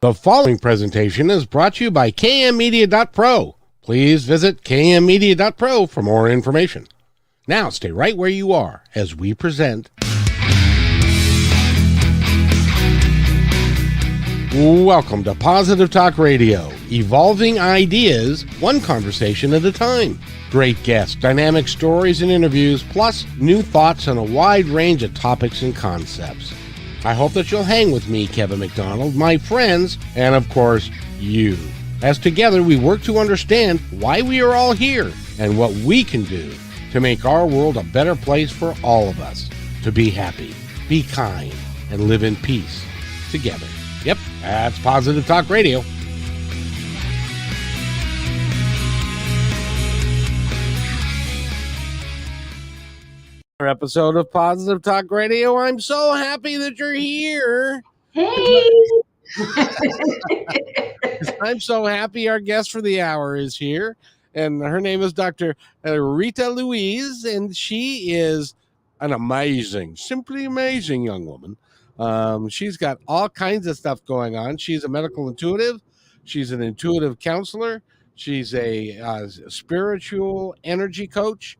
The following presentation is brought to you by kmmedia.pro. Please visit kmmedia.pro for more information. Now stay right where you are as we present. Welcome to Positive Talk Radio, evolving ideas, one conversation at a time. Great guests, dynamic stories and interviews, plus new thoughts on a wide range of topics and concepts. I hope that you'll hang with me, Kevin McDonald, my friends, and of course, you. As together we work to understand why we are all here and what we can do to make our world a better place for all of us. To be happy, be kind, and live in peace together. Yep, that's Positive Talk Radio. Episode of Positive Talk Radio. I'm so happy that you're here. Hey! I'm so happy our guest for the hour is here, and her name is Dr. Rita Louise, and she is an amazing, simply amazing young woman. She's got all kinds of stuff going on. She's a medical intuitive. She's an intuitive counselor. She's a spiritual energy coach.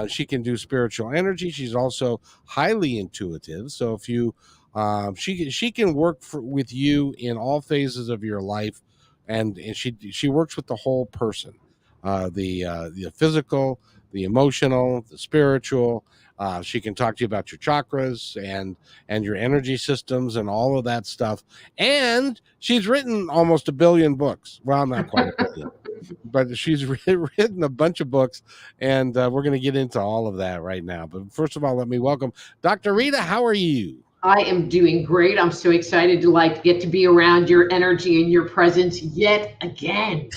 She can do spiritual energy. She's also highly intuitive. So if you, she can work with you in all phases of your life, and she works with the whole person, the physical, the emotional, the spiritual. She can talk to you about your chakras and your energy systems and all of that stuff. And she's written almost 1 billion books. Well, not quite 1 billion. But she's written a bunch of books, and we're going to get into all of that right now. But first of all, let me welcome Dr. Rita. How are you? I am doing great. I'm so excited to get to be around your energy and your presence yet again.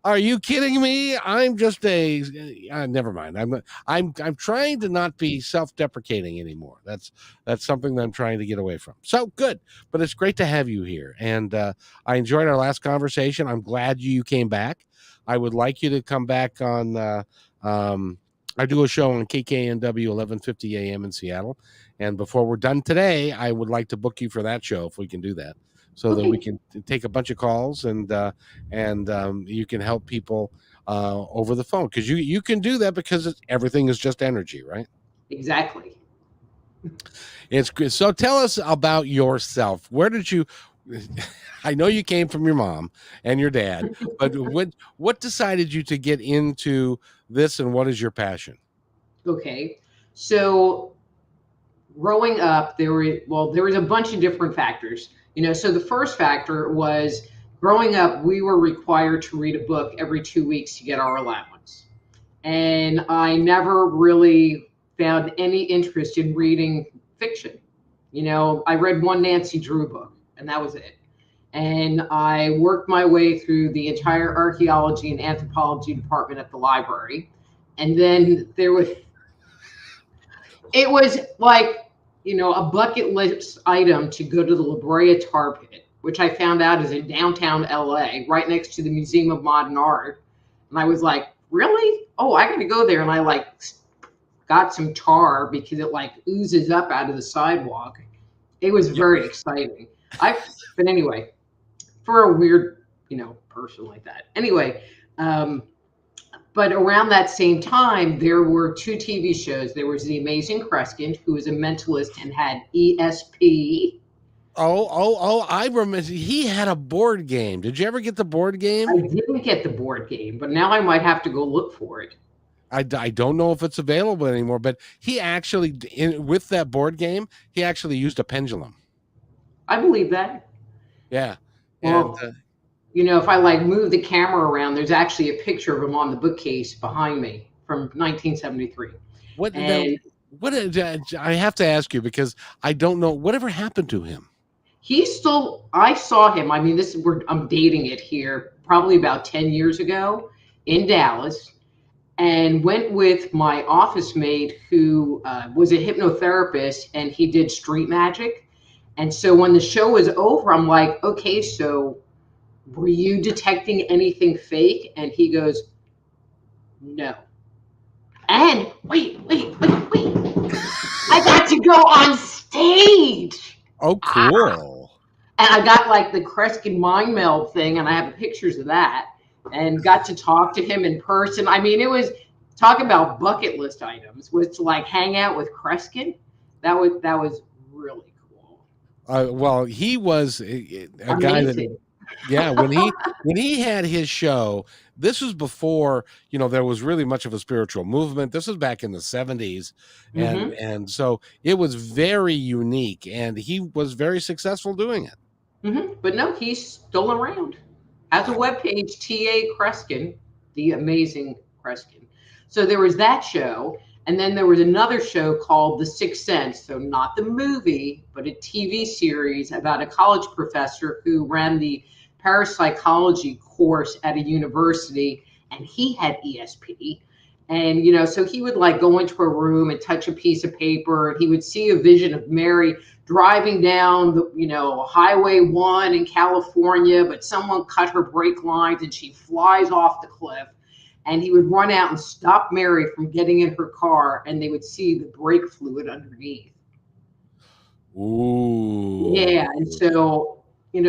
Are you kidding me? I'm just never mind. I'm trying to not be self-deprecating anymore. That's something that I'm trying to get away from. So good, but it's great to have you here. And I enjoyed our last conversation. I'm glad you came back. I would like you to come back on. I do a show on KKNW 1150 AM in Seattle, and before we're done today, I would like to book you for that show if we can do that. So that we can take a bunch of calls and you can help people over the phone, because you can do that because everything is just energy, right? Exactly. It's good. So tell us about yourself. Where did you? I know you came from your mom and your dad, but what decided you to get into this, and what is your passion? Okay, so growing up, there was a bunch of different factors. So the first factor was growing up, we were required to read a book every 2 weeks to get our allowance. And I never really found any interest in reading fiction. I read one Nancy Drew book, and that was it. And I worked my way through the entire archaeology and anthropology department at the library. And then it was like, a bucket list item to go to the Brea Tar Pit, which I found out is in downtown LA, right next to the Museum of Modern Art. And I was like, really? Oh, I got to go there. And I got some tar because it oozes up out of the sidewalk. It was very exciting. But anyway, for a weird, person like that. Anyway, but around that same time, there were 2 TV shows. There was The Amazing Kreskin, who was a mentalist and had ESP. I remember. He had a board game. Did you ever get the board game? I didn't get the board game, but now I might have to go look for it. I don't know if it's available anymore, but he actually, with that board game, he actually used a pendulum. I believe that. Yeah. Well, and, if I move the camera around, there's actually a picture of him on the bookcase behind me from 1973. I have to ask you, because I don't know, whatever happened to him? I saw him. I mean, I'm dating it here, probably about 10 years ago in Dallas, and went with my office mate who was a hypnotherapist, and he did street magic. And so when the show was over, I'm like, okay, so were you detecting anything fake? And he goes, no. And wait. I got to go on stage. Oh, cool. And I got like the Kreskin mind meld thing, and I have pictures of that, and got to talk to him in person. I mean, it was talk about bucket list items, was to like hang out with Kreskin. That was really cool. Well, he was a guy that, Amazing. yeah, when he had his show, this was before, there was really much of a spiritual movement. This was back in the 70s, and Hmm. and so it was very unique, and he was very successful doing it. But no, he's still around. Has a I, webpage, T.A. Kreskin, the amazing Kreskin. So there was that show. And then there was another show called The Sixth Sense. So not the movie, but a TV series about a college professor who ran the parapsychology course at a university. And he had ESP. And, so he would like go into a room and touch a piece of paper, and he would see a vision of Mary driving down the highway 1 in California, but someone cut her brake lines and she flies off the cliff, and he would run out and stop Mary from getting in her car, and they would see the brake fluid underneath. ooh. Yeah. And so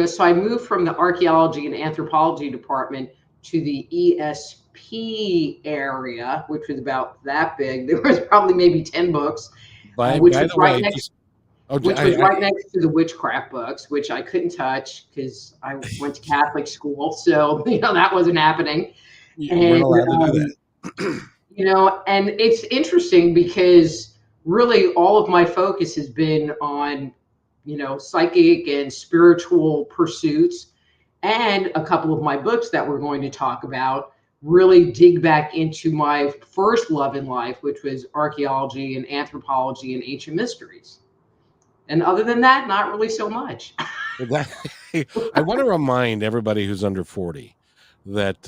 so I moved from the archaeology and anthropology department to the ESP area, which was about that big. There was probably maybe 10 books, By which by was the right way, next just oh, which was right next to the witchcraft books, which I couldn't touch because I went to Catholic school. So, that wasn't happening. you weren't And, allowed to do um, that. and it's interesting because really all of my focus has been on, psychic and spiritual pursuits. And a couple of my books that we're going to talk about really dig back into my first love in life, which was archaeology and anthropology and ancient mysteries. And other than that, not really so much. That, I want to remind everybody who's under 40 that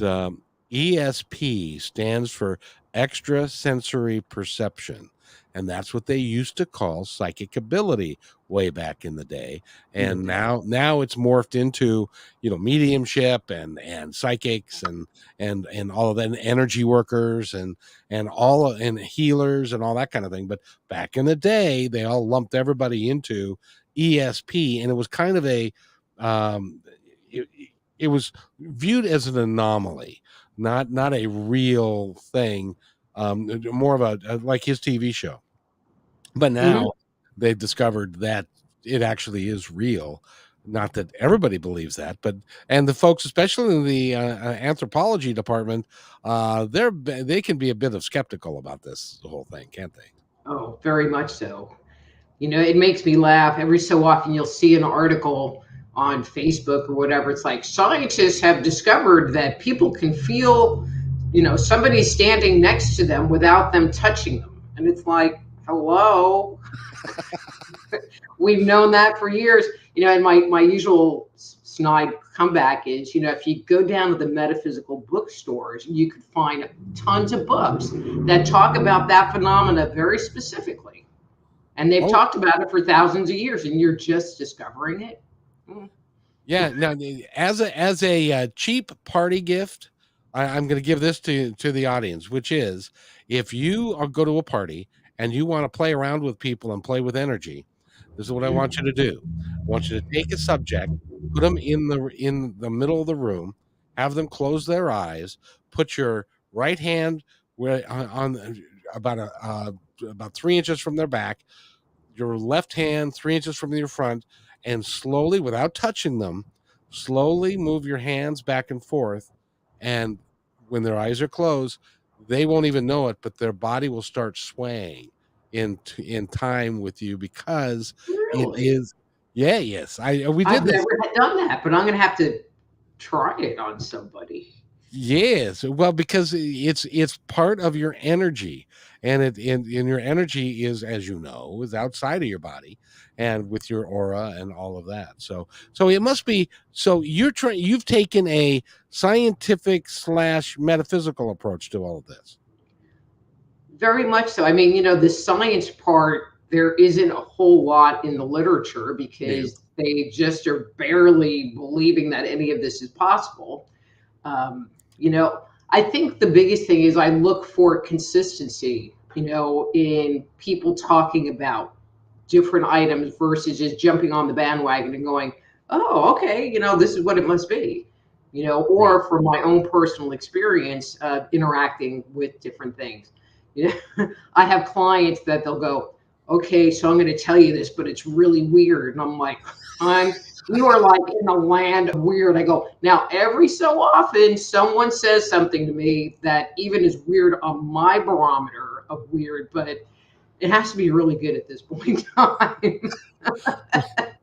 ESP stands for extrasensory perception. And that's what they used to call psychic ability way back in the day. No And doubt. now it's morphed into, mediumship and psychics and all of that, and energy workers and healers and all that kind of thing. But back in the day, they all lumped everybody into ESP, and it was kind of um, it, it was viewed as an anomaly, not a real thing, more of a like his TV show. But Hmm. now they've discovered that it actually is real. Not that everybody believes that, but and the folks, especially in the anthropology department, they can be a bit of skeptical about this whole thing, can't they? Oh, very much so. It makes me laugh. Every so often, you'll see an article on Facebook or whatever. It's like scientists have discovered that people can feel, somebody standing next to them without them touching them. And it's like, hello, we've known that for years. And my usual snide comeback is, if you go down to the metaphysical bookstores, you could find tons of books that talk about that phenomena very specifically. And they've Oh, talked about it for thousands of years, and you're just discovering it. Mm. yeah. Now, as a cheap party gift, I'm going to give this to the audience, which is if you go to a party and you want to play around with people and play with energy, this is what I want you to do. I want you to take a subject, put them in the middle of the room, have them close their eyes, put your right hand where on about 3 inches from their back, your left hand 3 inches from your front, and slowly, without touching them, slowly move your hands back and forth. And when their eyes are closed, they won't even know it, but their body will start swaying in time with you because it Really? is. Yeah, yes, I we I've did this. never done that, but I'm going to have to try it on somebody. Yes, well, because it's part of your energy, and and your energy is, as you know, is outside of your body, and with your aura and all of that. So it must be. So you've taken a scientific slash metaphysical approach to all of this. Very much so. I mean, the science part, there isn't a whole lot in the literature No. because they just are barely believing that any of this is possible. Um, you know, I think the biggest thing is I look for consistency, in people talking about different items versus just jumping on the bandwagon and going, oh, okay, this is what it must be, Right. or from my own personal experience interacting with different things. I have clients that they'll go, okay, so I'm going to tell you this, but it's really weird. And I'm like, you are like in the land of weird. I go, now, every so often, someone says something to me that even is weird on my barometer of weird, but it has to be really good at this point in time.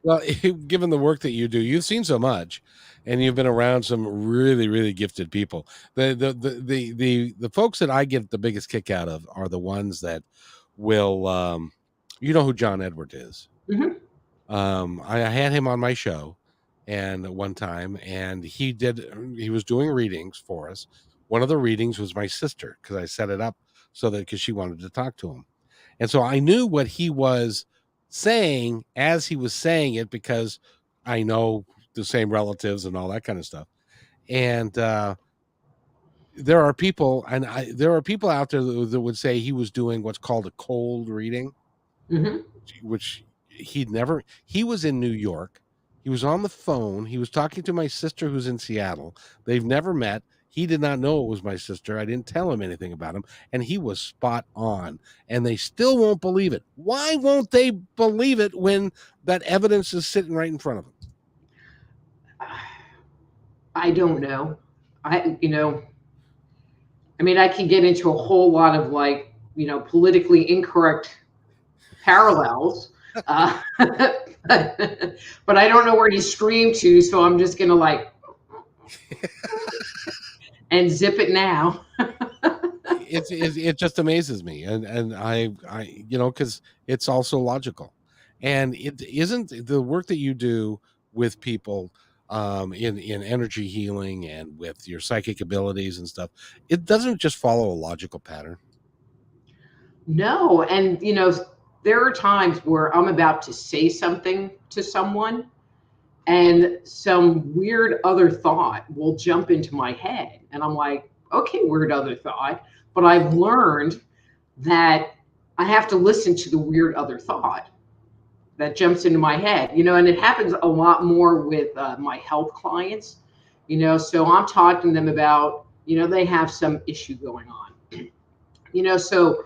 Well, given the work that you do, you've seen so much, and you've been around some really, really gifted people. The folks that I get the biggest kick out of are the ones that will, you know who John Edward is. Mhm. I had him on my show, and one time, and he was doing readings for us. One of the readings was my sister, because I set it up so that because she wanted to talk to him. And so I knew what he was saying as he was saying it, because I know the same relatives and all that kind of stuff. And there are people, there are people out there that would say he was doing what's called a cold reading, Mhm. which he was in New York. He was on the phone. He was talking to my sister who's in Seattle. They've never met. He did not know it was my sister. I didn't tell him anything about him. And he was spot on. And they still won't believe it. Why won't they believe it when that evidence is sitting right in front of them? I don't know. I, you know, I mean, I can get into a whole lot of like, politically incorrect parallels, but I don't know where to stream to, so I'm just gonna like and zip it now. It just amazes me. And because it's also logical. And it isn't the work that you do with people in energy healing and with your psychic abilities and stuff. It doesn't just follow a logical pattern. No, and there are times where I'm about to say something to someone, and some weird other thought will jump into my head, and I'm like, okay, weird other thought, but I've learned that I have to listen to the weird other thought that jumps into my head, and it happens a lot more with my health clients, so I'm talking to them about, they have some issue going on, so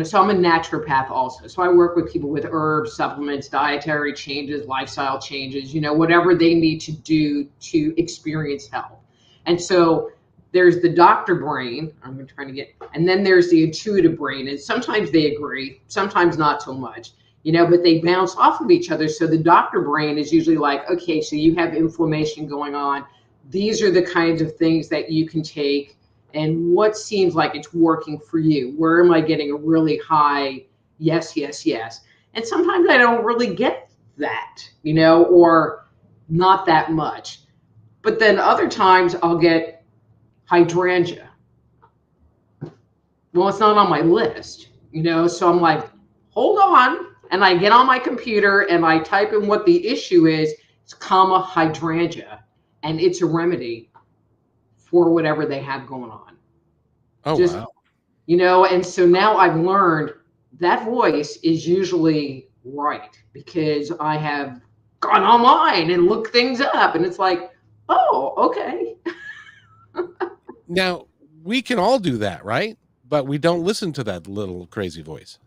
so I'm a naturopath also. So I work with people with herbs, supplements, dietary changes, lifestyle changes, whatever they need to do to experience health. And so there's the doctor brain, I'm trying to get, and then there's the intuitive brain. And sometimes they agree, sometimes not so much, but they bounce off of each other. So the doctor brain is usually like, okay, so you have inflammation going on. These are the kinds of things that you can take, and what seems like it's working for you. Where am I getting a really high yes, yes, yes? And sometimes I don't really get that, or not that much. But then other times I'll get hydrangea. Well, it's not on my list, so I'm like, hold on. And I get on my computer and I type in what the issue is. It's comma hydrangea, and it's a remedy for whatever they have going on. Oh, Just wow. and so now I've learned that voice is usually right because I have gone online and looked things up, and it's like, oh, okay. Now, we can all do that, right? But we don't listen to that little crazy voice.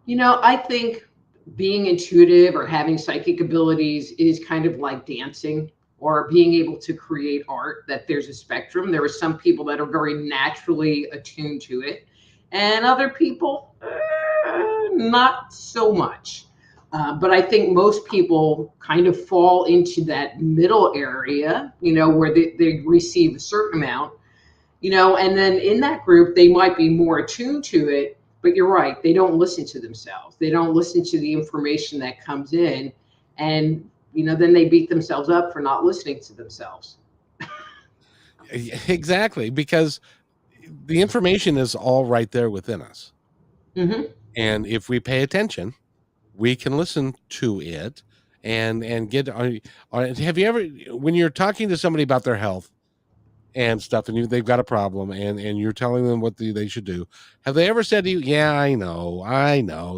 I think being intuitive or having psychic abilities is kind of like dancing or being able to create art, that there's a spectrum. There are some people that are very naturally attuned to it, and other people, not so much. But I think most people kind of fall into that middle area, where they receive a certain amount, and then in that group, they might be more attuned to it. But you're right, they don't listen to themselves. They don't listen to the information that comes in. And, then they beat themselves up for not listening to themselves. Exactly, because the information is all right there within us. Mm-hmm. And if we pay attention, we can listen to it and get have you ever, when you're talking to somebody about their health and stuff, and they've got a problem, and you're telling them what they should do, have they ever said to you, yeah, I know,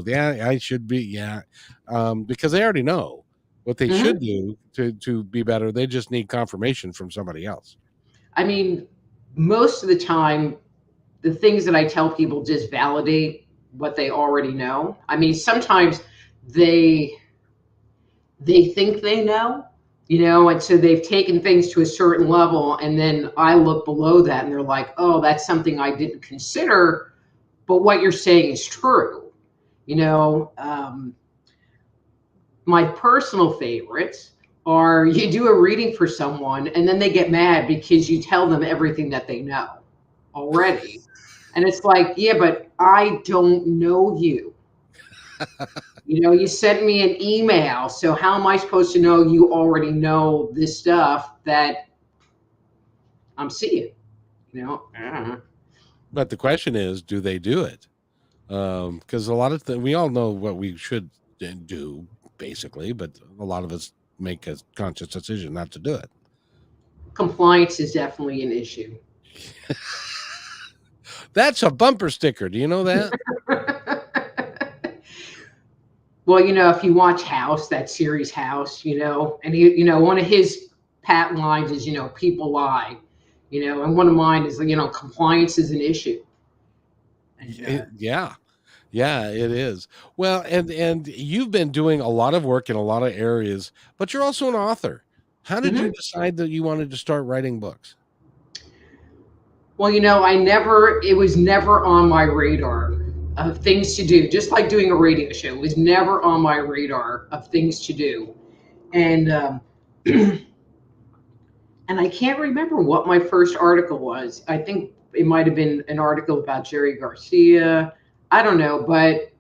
yeah, I should be, yeah, because they already know. what they Mhm. should do to be better. They just need confirmation from somebody else. I mean, most of the time, the things that I tell people just validate what they already know. I mean, sometimes they think they know, and so they've taken things to a certain level, and then I look below that, and they're like, "Oh, that's something I didn't consider, but what you're saying is true." You know, my personal favorites are you do a reading for someone, and then they get mad because you tell them everything that they know already. And it's like, yeah, but I don't know you. You sent me an email. So how am I supposed to know you already know this stuff that I'm seeing? Uh-huh. But the question is, do they do it? Because a lot of we all know what we should do, basically, but a lot of us make a conscious decision not to do it. Compliance is definitely an issue. That's a bumper sticker. Do you know that? Well, if you watch House, that series House, and one of his pat lines is, people lie, and one of mine is, compliance is an issue. And, Yeah. Yeah, it is. Well, and you've been doing a lot of work in a lot of areas, but you're also an author. How did you Mhm. decide that you wanted to start writing books? Well, it was never on my radar of things to do, just like doing a radio show. It was never on my radar of things to do. And, and I can't remember what my first article was. I think it might have been an article about Jerry Garcia. I don't know, but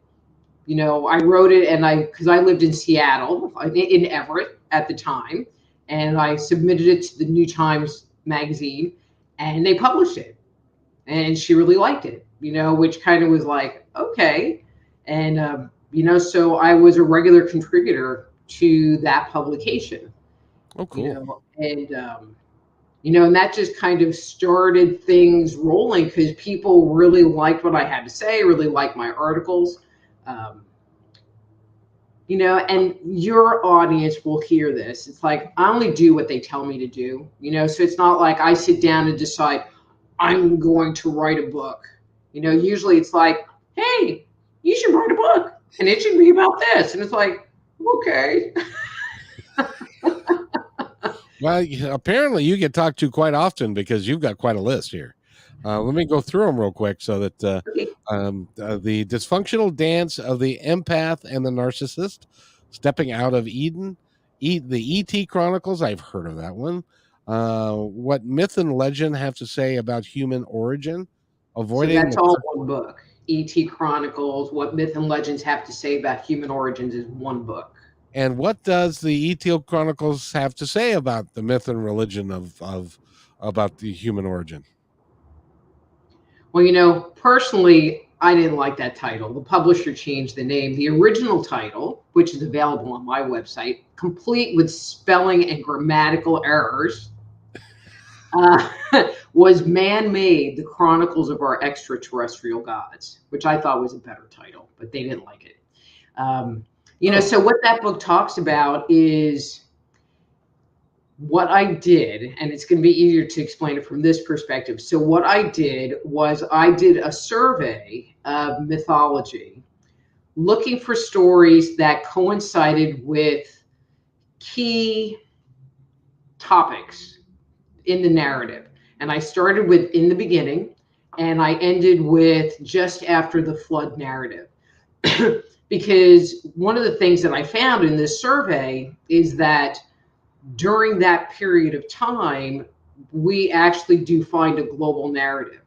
I wrote it, and because I lived in Seattle, in Everett at the time, and I submitted it to the New Times magazine, and they published it, and she really liked it, which kind of was like, okay, and so I was a regular contributor to that publication, Oh, cool. and and that just kind of started things rolling because people really liked what I had to say, really liked my articles. Um, and your audience will hear this. It's like, I only do what they tell me to do, so it's not like I sit down and decide I'm going to write a book. Usually it's like, hey, you should write a book and it should be about this. And it's like, okay. Well, apparently you get talked to quite often because you've got quite a list here. Let me go through them real quick so that Okay. the dysfunctional dance of the empath and the narcissist, stepping out of Eden, the ET Chronicles. I've heard of that one. What myth and legend have to say about human origin, So avoiding that's the all one book. ET Chronicles, What Myth and Legends Have to Say About Human Origins is one book. and what does the ET Chronicles have to say about the myth and religion of about the human origin? Well, personally, I didn't like that title. The publisher changed the name. The original title, which is available on my website, complete with spelling and grammatical errors, uh, was Man-Made, The Chronicles of Our Extraterrestrial Gods, which I thought was a better title, but they didn't like it. So what that book talks about is what I did, and it's going to be easier to explain it from this perspective. So what I did was I did a survey of mythology, looking for stories that coincided with key topics in the narrative. And I started with in the beginning, and I ended with just after the flood narrative. Because one of the things that I found in this survey is that during that period of time, we actually do find a global narrative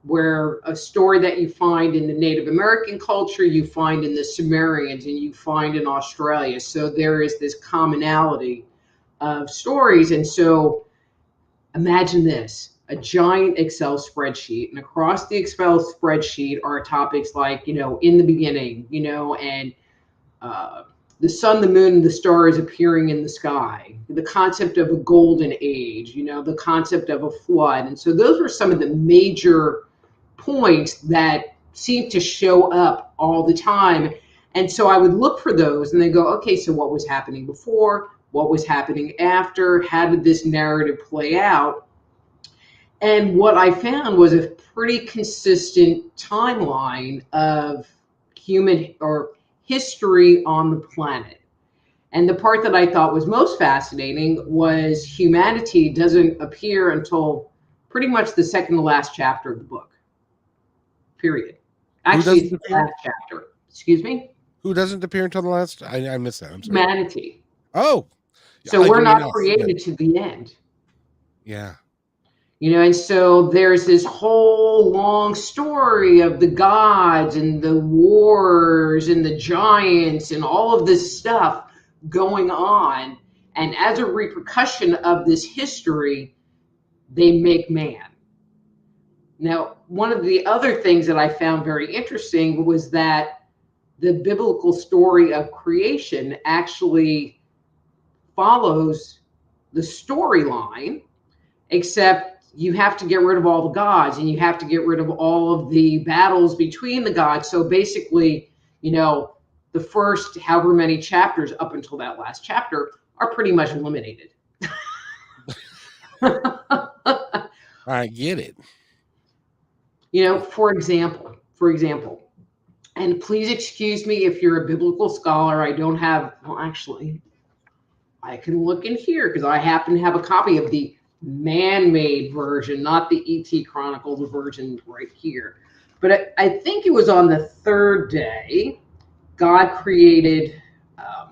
where a story that you find in the Native American culture, you find in the Sumerians, and you find in Australia. So there is this commonality of stories. And so imagine this, a giant Excel spreadsheet, and across the Excel spreadsheet are topics like, in the beginning, and the sun, the moon, and the stars appearing in the sky, the concept of a golden age, the concept of a flood. And so those were some of the major points that seem to show up all the time. And so I would look for those and then go, okay, so what was happening before? What was happening after? How did this narrative play out? And what I found was a pretty consistent timeline of human or history on the planet. And the part that I thought was most fascinating was humanity doesn't appear until pretty much the second to last chapter of the book. Period. Actually, it's the last chapter. Excuse me? Who doesn't appear until the last? I missed that. I'm sorry. Humanity. Oh. So we're not created to the end. Yeah. You know, and so there's this whole long story of the gods and the wars and the giants and all of this stuff going on. And as a repercussion of this history, they make man. Now, one of the other things that I found very interesting was that the biblical story of creation actually follows the storyline, except you have to get rid of all the gods and you have to get rid of all of the battles between the gods. So basically, you know, the first however many chapters up until that last chapter are pretty much eliminated. I get it. You know, for example, and please excuse me if you're a biblical scholar, I don't have, well, actually, I can look in here because I happen to have a copy of the man-made version, not the E.T. Chronicles version right here. But I think it was on the third day, God created, all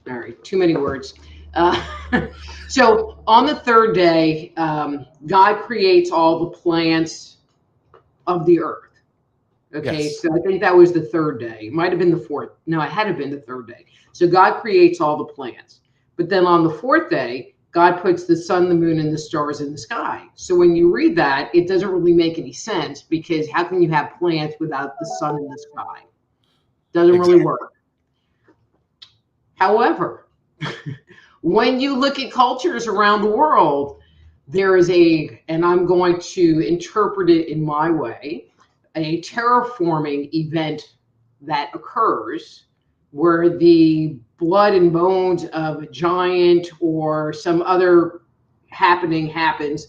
right, too many words. So on the third day, God creates all the plants of the earth. Okay, yes. So I think that was the third day. It might have been the fourth. No, it had to have been the third day. So God creates all the plants. But then on the fourth day, God puts the sun, the moon, and the stars in the sky. So when you read that, it doesn't really make any sense because how can you have plants without the sun in the sky? Doesn't really work. However, when you look at cultures around the world, there is and I'm going to interpret it in my way, a terraforming event that occurs where the blood and bones of a giant or some other happening happens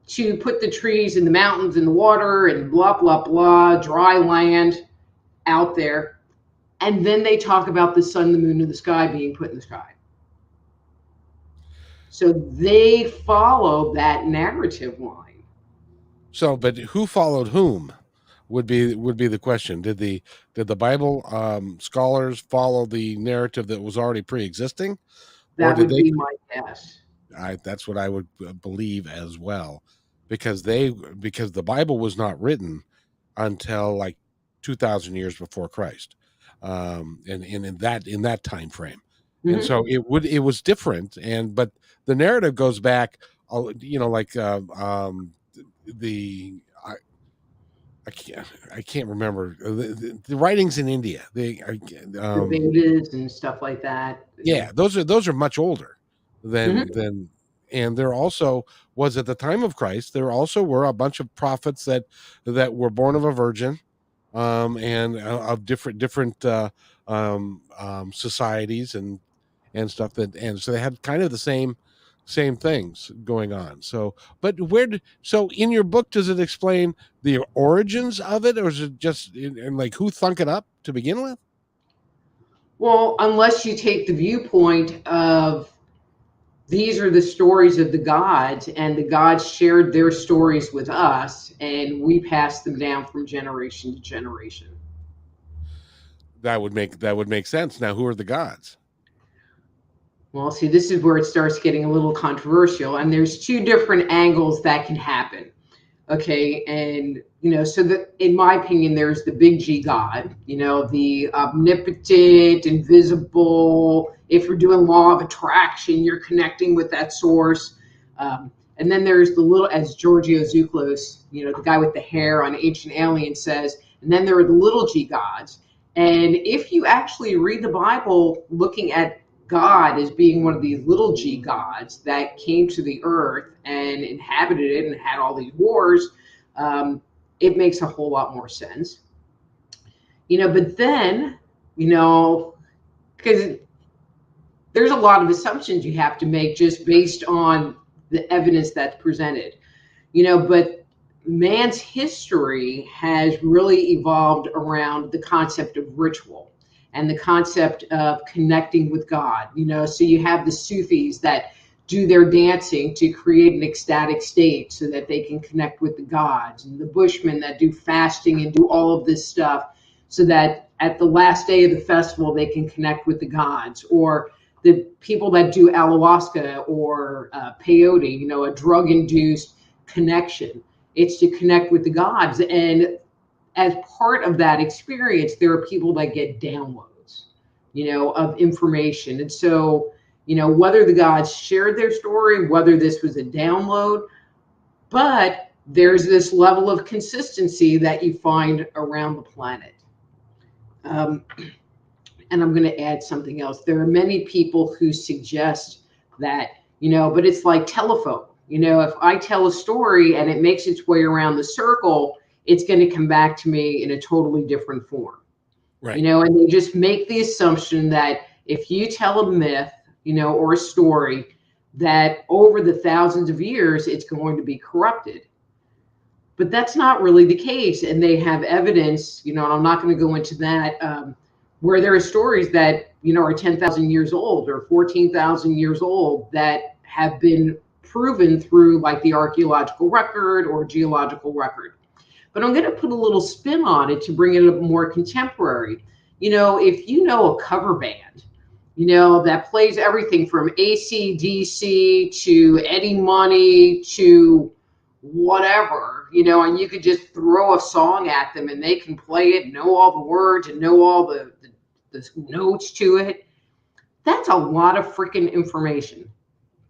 to put the trees and the mountains and the water and blah, blah, blah, dry land out there. And then they talk about the sun, the moon, and the sky being put in the sky. So they follow that narrative line. So, but who followed whom would be the question. Did the Bible scholars follow the narrative that was already pre-existing? That would be my guess. That's what I would believe as well, because the Bible was not written until like 2,000 years before Christ, and in that time frame. Mm-hmm. And so it was different, but the narrative goes back, you know, like I can't remember the writings in India. The Vedas and stuff like that. Yeah, those are much older than, and there also was at the time of Christ. There also were a bunch of prophets that were born of a virgin, and of different societies and stuff and so they had kind of the same things going on. So, but so in your book, does it explain the origins of it, or is it just and like who thunk it up to begin with? Well, unless you take the viewpoint of these are the stories of the gods, and the gods shared their stories with us, and we passed them down from generation to generation. That would make sense. Now, who are the gods? Well, see, this is where it starts getting a little controversial, and there's two different angles that can happen. Okay, and you know, so that in my opinion, there's the big G God, you know, the omnipotent, invisible. If you're doing law of attraction, you're connecting with that source. And then there's the little, as Giorgio Tsoukalos, you know, the guy with the hair on Ancient Aliens says, and then there are the little G gods. And if you actually read the Bible looking at God as being one of these little G gods that came to the earth and inhabited it and had all these wars, it makes a whole lot more sense. But then, because there's a lot of assumptions you have to make just based on the evidence that's presented, but man's history has really evolved around the concept of ritual and the concept of connecting with God. So you have the Sufis that do their dancing to create an ecstatic state so that they can connect with the gods, and the Bushmen that do fasting and do all of this stuff so that at the last day of the festival they can connect with the gods, or the people that do ayahuasca or peyote, a drug-induced connection. It's to connect with the gods. And as part of that experience, there are people that get downloads, of information. And so, whether the gods shared their story, whether this was a download, but there's this level of consistency that you find around the planet. And I'm going to add something else. There are many people who suggest that, but it's like telephone. If I tell a story and it makes its way around the circle, it's going to come back to me in a totally different form. Right. And they just make the assumption that if you tell a myth, or a story, that over the thousands of years, it's going to be corrupted. But that's not really the case. And they have evidence, and I'm not going to go into that, where there are stories that, are 10,000 years old or 14,000 years old that have been proven through like the archaeological record or geological record. But I'm going to put a little spin on it to bring it up more contemporary. If you know a cover band, that plays everything from AC/DC to Eddie Money to whatever, and you could just throw a song at them and they can play it, know all the words and know all the notes to it. That's a lot of freaking information.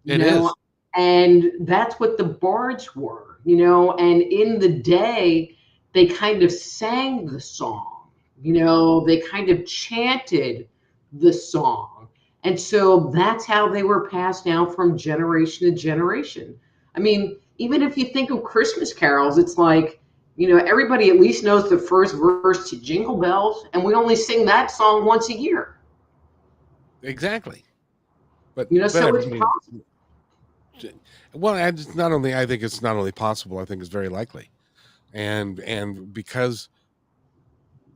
It is. And that's what the bards were, and in the day, they kind of sang the song, they kind of chanted the song. And so that's how they were passed down from generation to generation. I mean, even if you think of Christmas carols, it's like, everybody at least knows the first verse to Jingle Bells, and we only sing that song once a year. Exactly. But so it's possible. Well, I think it's not only possible, I think it's very likely. And because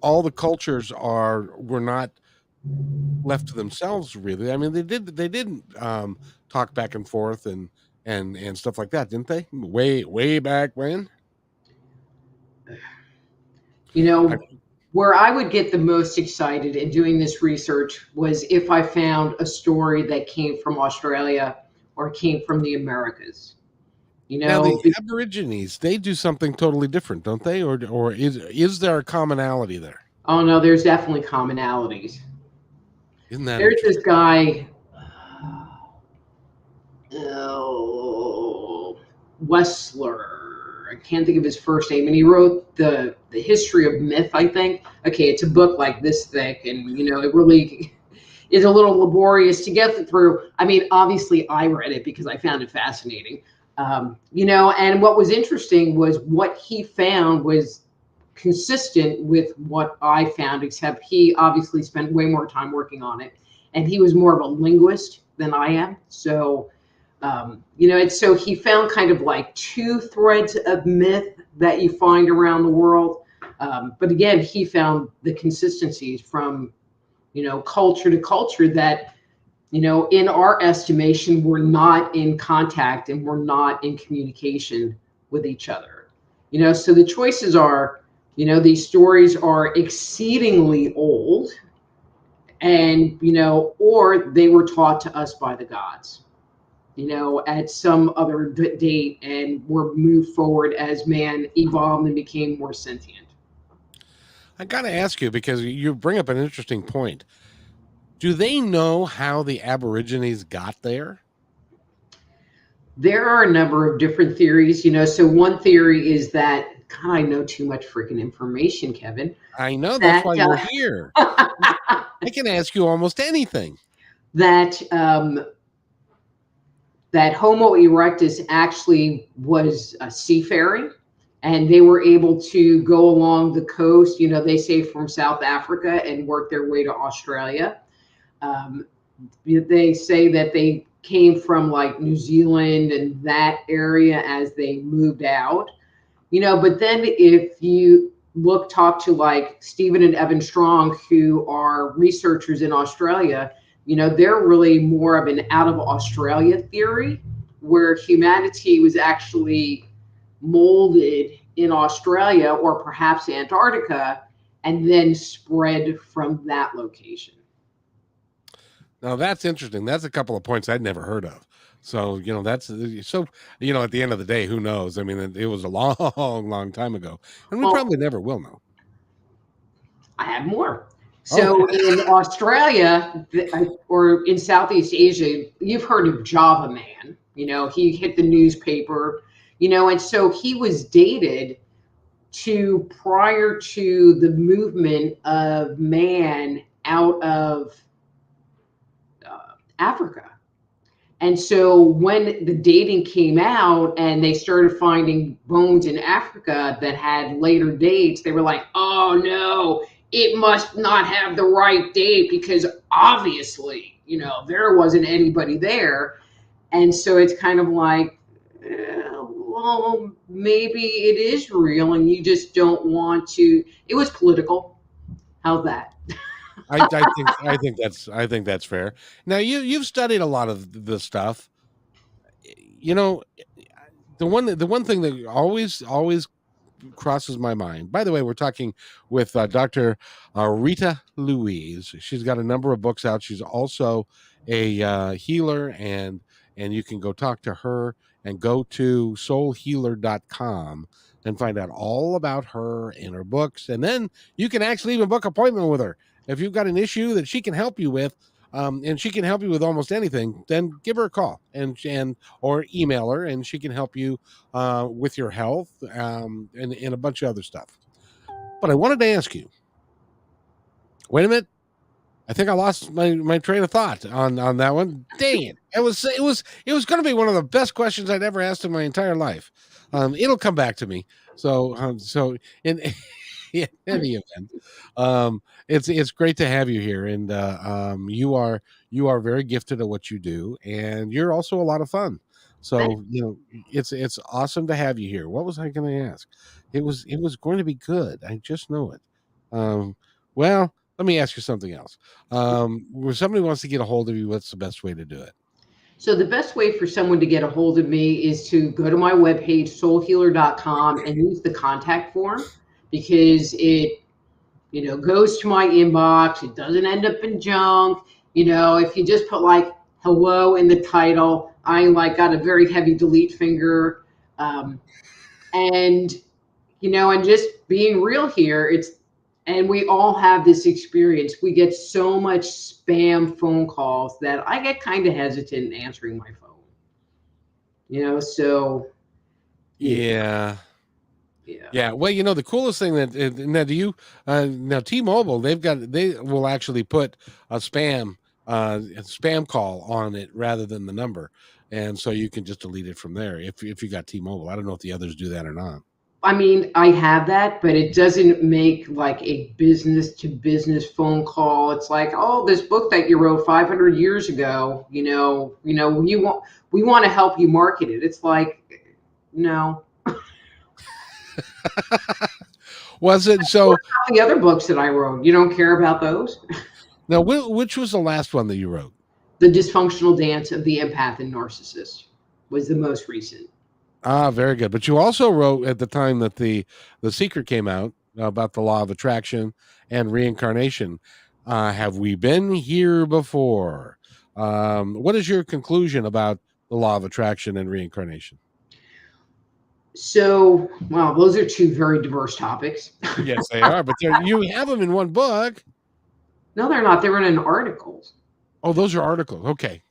all the cultures were not left to themselves, really. I mean, they didn't talk back and forth and stuff like that, didn't they? Way back when. Where I would get the most excited in doing this research was if I found a story that came from Australia or came from the Americas. Now the Aborigines, they do something totally different, don't they? Or is there a commonality there? Oh no, there's definitely commonalities. Isn't that there's this guy, Wessler. I can't think of his first name, and he wrote the History of Myth, I think. Okay, it's a book like this thick, and it really is a little laborious to get through. I mean, obviously, I read it because I found it fascinating. And what was interesting was what he found was consistent with what I found, except he obviously spent way more time working on it, and he was more of a linguist than I am. So, so he found kind of like two threads of myth that you find around the world. But again, he found the consistencies from, culture to culture that, in our estimation, we're not in contact and we're not in communication with each other. So the choices are, these stories are exceedingly old and, or they were taught to us by the gods, at some other date and were moved forward as man evolved and became more sentient. I got to ask you, because you bring up an interesting point. Do they know how the Aborigines got there? There are a number of different theories, so one theory is that, God, I know too much freaking information, Kevin. I know, that's why you're here. I can ask you almost anything. That Homo erectus actually was a seafaring, and they were able to go along the coast, they say from South Africa, and work their way to Australia. They say that they came from like New Zealand and that area as they moved out, but then if you talk to like Stephen and Evan Strong, who are researchers in Australia, they're really more of an out of Australia theory, where humanity was actually molded in Australia or perhaps Antarctica and then spread from that location. Now that's interesting. That's a couple of points I'd never heard of. So, that's so, at the end of the day, who knows? I mean, it was a long, long time ago, and we probably never will know. I have more. So in Australia or in Southeast Asia, you've heard of Java Man. He hit the newspaper, and so he was dated to prior to the movement of man out of Africa. And so when the dating came out and they started finding bones in Africa that had later dates, they were like, oh no, it must not have the right date, because obviously, there wasn't anybody there. And so it's kind of like, well, maybe it is real and you just don't want to. It was political. How's that? I think that's fair. Now you've studied a lot of this stuff. The one thing that always crosses my mind. By the way, we're talking with Dr. Rita Louise. She's got a number of books out. She's also a healer, and you can go talk to her and go to soulhealer.com and find out all about her and her books. And then you can actually even book an appointment with her. If you've got an issue that she can help you with, and she can help you with almost anything, then give her a call and or email her, and she can help you with your health and a bunch of other stuff. But I wanted to ask you, wait a minute, I think I lost my train of thought on that one. Dang it. It was going to be one of the best questions I'd ever asked in my entire life. It'll come back to me. So in any event, it's great to have you here, and you are very gifted at what you do, and you're also a lot of fun. So it's awesome to have you here. What was I going to ask? It was going to be good. I just know it. Well, let me ask you something else. When somebody wants to get a hold of you, what's the best way to do it? So the best way for someone to get a hold of me is to go to my webpage, soulhealer.com, and use the contact form, because it, goes to my inbox. It doesn't end up in junk. If you just put like hello in the title, I got a very heavy delete finger. And just being real here, and we all have this experience. We get so much spam phone calls that I get kind of hesitant in answering my phone. So. Yeah. Well, the coolest thing that now now T-Mobile, they will actually put a spam call on it rather than the number, and so you can just delete it from there if you got T-Mobile. I don't know if the others do that or not. I mean, I have that, but it doesn't make like a business to business phone call. It's like, oh, this book that you wrote 500 years ago, we want to help you market it. It's like, no. Was it so? The other books that I wrote, you don't care about those? Now, which was the last one that you wrote? The Dysfunctional Dance of the Empath and Narcissist was the most recent. Very good. But you also wrote at the time that the Secret came out about the law of attraction and reincarnation. Have we been here before? What is your conclusion about the law of attraction and reincarnation? So, well, those are two very diverse topics. Yes, they are. But you have them in one book. No, they're not. They're in articles. Oh, those are articles. Okay.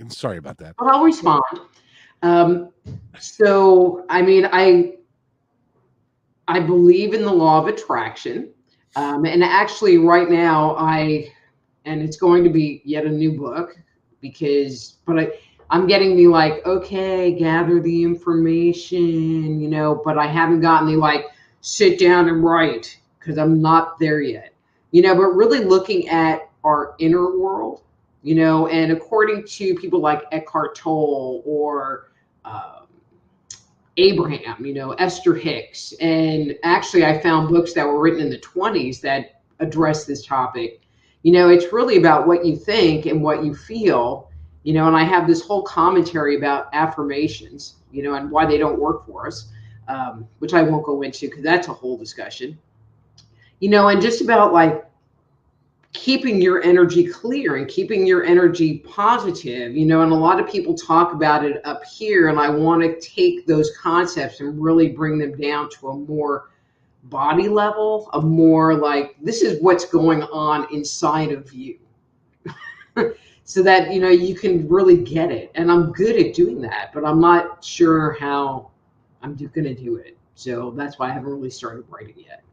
Sorry about that. But I'll respond. So, I mean, I believe in the law of attraction. And actually right now and it's going to be yet a new book, but I'm getting the like, okay, gather the information, but I haven't gotten the like, sit down and write because I'm not there yet, but really looking at our inner world, and according to people like Eckhart Tolle or Abraham, Esther Hicks. And actually, I found books that were written in the 20s that address this topic. It's really about what you think and what you feel, and I have this whole commentary about affirmations, and why they don't work for us, which I won't go into because that's a whole discussion, and just about like keeping your energy clear and keeping your energy positive, and a lot of people talk about it up here, and I want to take those concepts and really bring them down to a more body level, a more like, this is what's going on inside of you. So that, you can really get it. And I'm good at doing that, but I'm not sure how I'm going to do it. So that's why I haven't really started writing yet.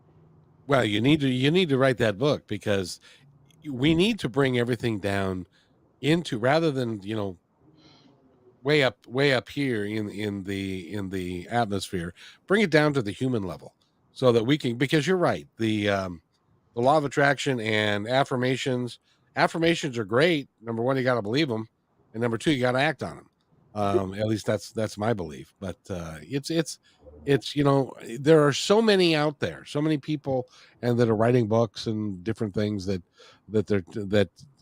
Well, you need to write that book, because we need to bring everything down into, rather than, way up here in the atmosphere, bring it down to the human level, so that we can, because you're right, the law of attraction and affirmations are great. Number one, you got to believe them, and number two, you got to act on them. At least that's my belief. But it's there are so many out there, so many people, and that are writing books and different things that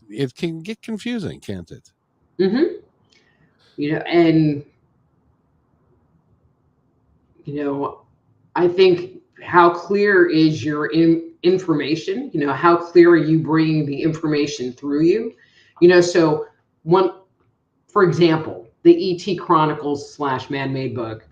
it can get confusing, can't it? Mm-hmm. And I think, how clear is your information? How clear are you bringing the information through you? So for example, the ET Chronicles / man-made book,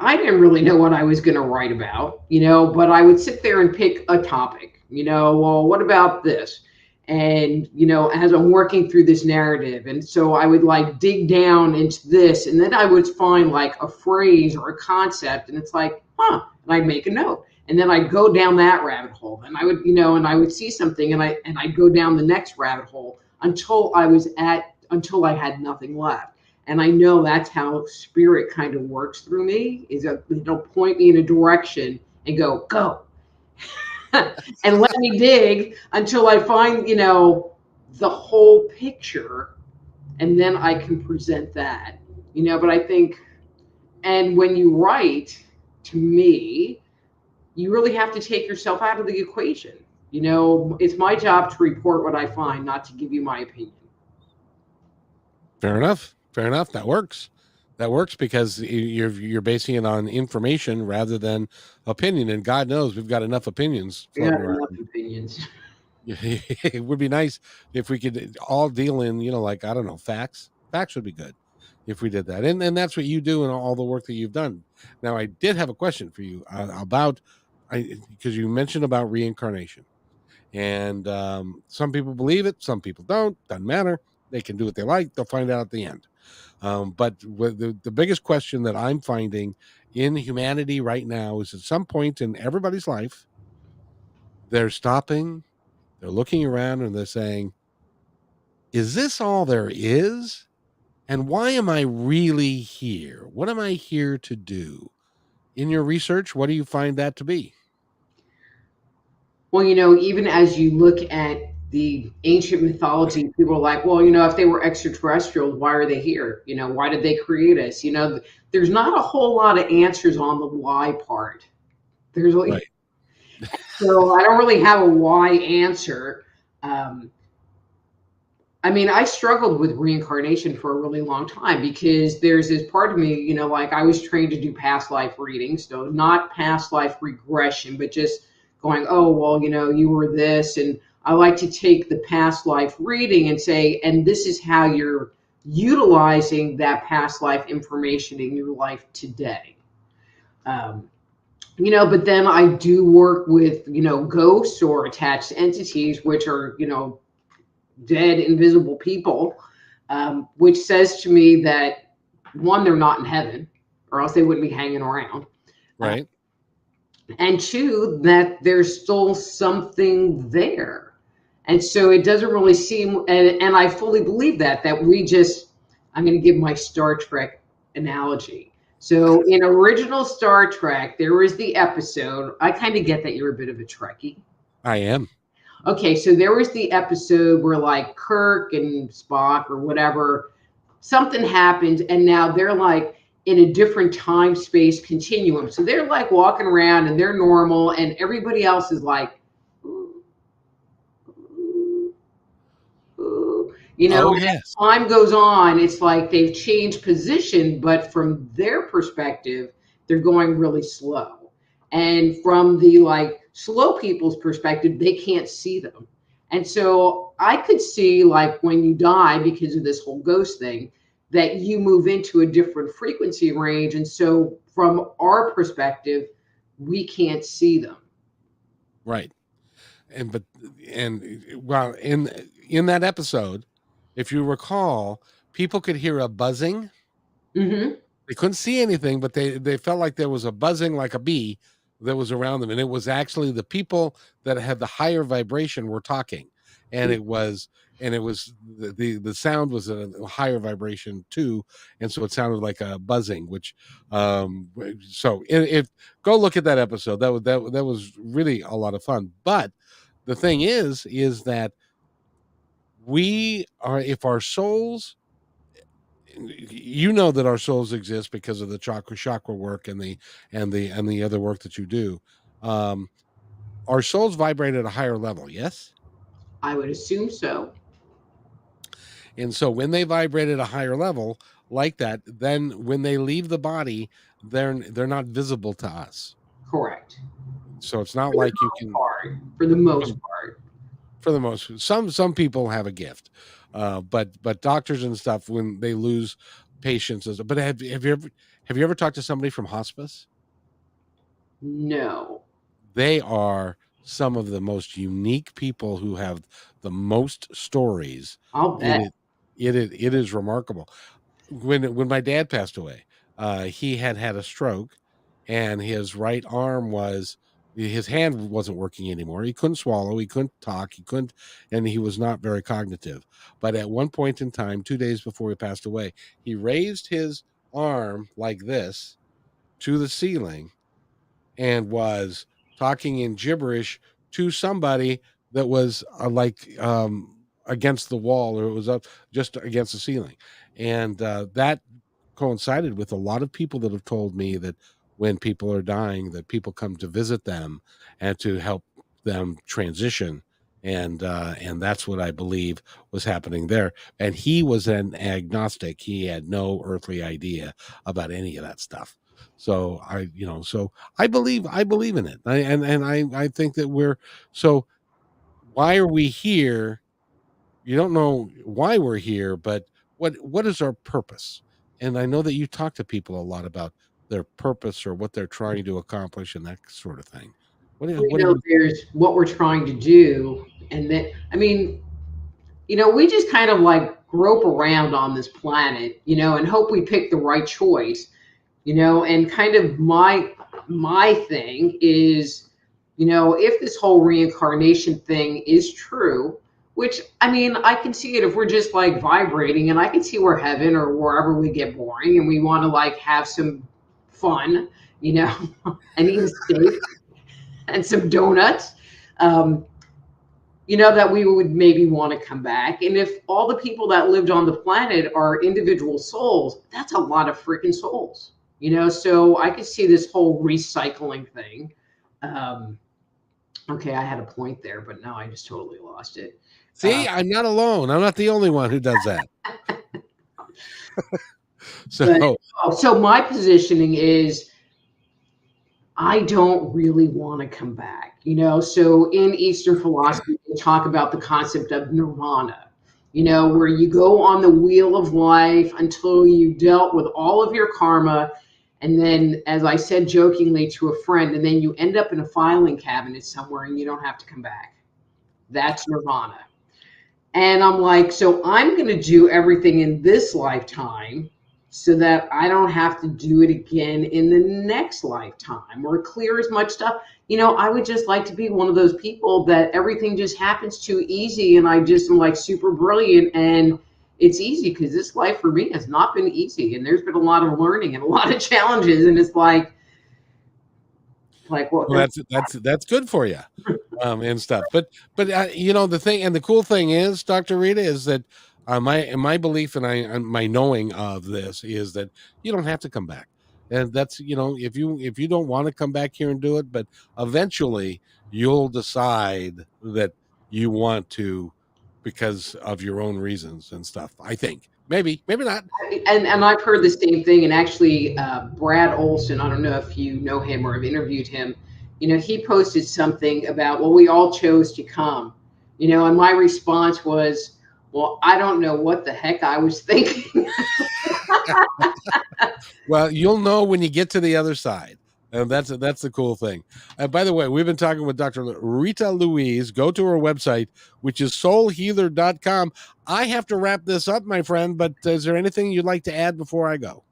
I didn't really know what I was going to write about, but I would sit there and pick a topic, well, what about this? And, as I'm working through this narrative. And so I would like dig down into this, and then I would find like a phrase or a concept, and it's like, and I'd make a note. And then I'd go down that rabbit hole, and I would, and I would see something, and I'd go down the next rabbit hole until I had nothing left. And I know that's how spirit kind of works through me, is it'll point me in a direction and go. And let me dig until I find, the whole picture, and then I can present that, but I think, and when you write, to me, you really have to take yourself out of the equation. It's my job to report what I find, not to give you my opinion. Fair enough. That works. Because you're basing it on information rather than opinion. And God knows we've got enough opinions floating around. Enough opinions. It would be nice if we could all deal in, like, I don't know, facts. Facts would be good if we did that. And that's what you do in all the work that you've done. Now, I did have a question for you because you mentioned about reincarnation. And some people believe it, some people don't. Doesn't matter. They can do what they like. They'll find out at the end. But the biggest question that I'm finding in humanity right now is, at some point in everybody's life, they're stopping, they're looking around, and they're saying, is this all there is? And why am I really here? What am I here to do? In your research, what do you find that to be? Well, even as you look at the ancient mythology, people are like, well, if they were extraterrestrials, why are they here? Why did they create us? There's not a whole lot of answers on the why part. There's like, right. So I don't really have a why answer. I struggled with reincarnation for a really long time, because there's this part of me, like, I was trained to do past life readings, so not past life regression, but just going, oh, well, you were this. And I like to take the past life reading and say, and this is how you're utilizing that past life information in your life today. But then I do work with, ghosts or attached entities, which are, dead, invisible people, which says to me that, one, they're not in heaven, or else they wouldn't be hanging around. Right. And two, that there's still something there. And so it doesn't really seem, and I fully believe that we just, I'm going to give my Star Trek analogy. So in original Star Trek, there was the episode, I kind of get that you're a bit of a Trekkie. I am. Okay, so there was the episode where like Kirk and Spock or whatever, something happened, and now they're like in a different time space continuum. So they're like walking around and they're normal, and everybody else is like, you know, yes. As time goes on, it's like they've changed position, but from their perspective, they're going really slow. And from the like slow people's perspective, they can't see them. And so I could see like when you die because of this whole ghost thing, that you move into a different frequency range. And so from our perspective, we can't see them. Right. And well, in that episode, if you recall, people could hear a buzzing. Mm-hmm. They couldn't see anything, but they felt like there was a buzzing like a bee that was around them. And it was actually the people that had the higher vibration were talking. And it was the sound was a higher vibration too. And so it sounded like a buzzing, which so if go look at that episode. That was really a lot of fun. But the thing is that we are, if our souls, you know that our souls exist because of the chakra work and the other work that you do. Our souls vibrate at a higher level, yes? I would assume so. And so when they vibrate at a higher level like that, then when they leave the body, they're not visible to us. Correct. So it's not like you can, for the most part. For the most, some people have a gift, but doctors and stuff, when they lose patients, but have you ever talked to somebody from hospice? No. They are some of the most unique people who have the most stories. I'll bet. It is remarkable. When my dad passed away, he had a stroke, and his right arm his hand wasn't working anymore. He couldn't swallow, he couldn't talk, and he was not very cognitive. But at one point in time, 2 days before he passed away, he raised his arm like this to the ceiling and was talking in gibberish to somebody that was against the wall, or it was up just against the ceiling. And that coincided with a lot of people that have told me that when people are dying, that people come to visit them and to help them transition. And that's what I believe was happening there. And he was an agnostic. He had no earthly idea about any of that stuff. So I believe in it. I think that so why are we here? You don't know why we're here, but what is our purpose? And I know that you talk to people a lot about their purpose or what they're trying to accomplish and that sort of thing. There's what we're trying to do, and that, I mean, we just kind of like grope around on this planet, and hope we pick the right choice, and kind of my thing is, if this whole reincarnation thing is true, which, I mean, I can see it if we're just like vibrating, and I can see where heaven or wherever we get boring and we want to like have some fun, and eat a steak and some donuts, that we would maybe want to come back. And if all the people that lived on the planet are individual souls, that's a lot of freaking souls, so I could see this whole recycling thing. Okay, I had a point there, but now I just totally lost it. See, I'm not alone. I'm not the only one who does that. So my positioning is, I don't really want to come back, So in Eastern philosophy, they talk about the concept of nirvana, where you go on the wheel of life until you dealt with all of your karma. And then, as I said jokingly to a friend, and then you end up in a filing cabinet somewhere and you don't have to come back. That's nirvana. And I'm like, so I'm going to do everything in this lifetime so that I don't have to do it again in the next lifetime or clear as much stuff. I would just like to be one of those people that everything just happens too easy, and I just am like super brilliant, and it's easy, because this life for me has not been easy, and there's been a lot of learning and a lot of challenges, and it's like well, that's good for you, and stuff. But the thing, and the cool thing is, Dr. Rita, is that my belief and my knowing of this is that you don't have to come back, and that's if you don't want to come back here and do it, but eventually you'll decide that you want to, because of your own reasons and stuff. I think maybe not. And I've heard the same thing. And actually, Brad Olson, I don't know if you know him or have interviewed him. He posted something about, well, we all chose to come. And my response was, well, I don't know what the heck I was thinking. Well, you'll know when you get to the other side. And that's the cool thing. By the way, we've been talking with Dr. Rita Louise. Go to her website, which is soulhealer.com. I have to wrap this up, my friend, but is there anything you'd like to add before we go?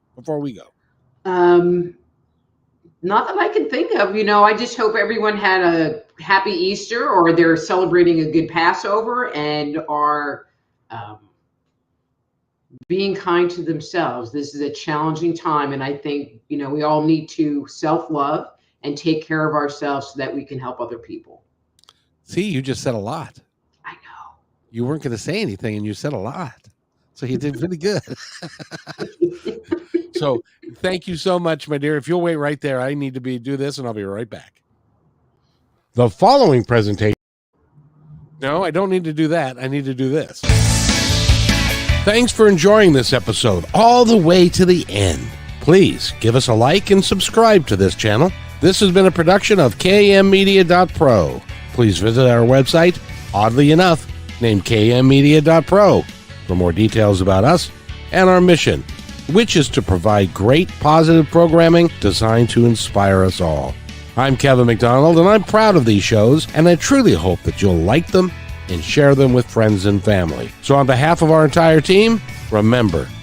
Not that I can think of. I just hope everyone had a happy Easter, or they're celebrating a good Passover, and are being kind to themselves. This is a challenging time, and I think we all need to self-love and take care of ourselves so that we can help other people. See, you just said a lot. I know. You weren't going to say anything, and you said a lot, so you did really good. So thank you so much, my dear. If you'll wait right there, I need to do this, and I'll be right back. The following presentation. No, I don't need to do that. I need to do this. Thanks for enjoying this episode all the way to the end. Please give us a like and subscribe to this channel. This has been a production of kmmedia.pro. Please visit our website, oddly enough, named kmmedia.pro, for more details about us and our mission, which is to provide great positive programming designed to inspire us all. I'm Kevin McDonald, and I'm proud of these shows, and I truly hope that you'll like them and share them with friends and family. So on behalf of our entire team, remember,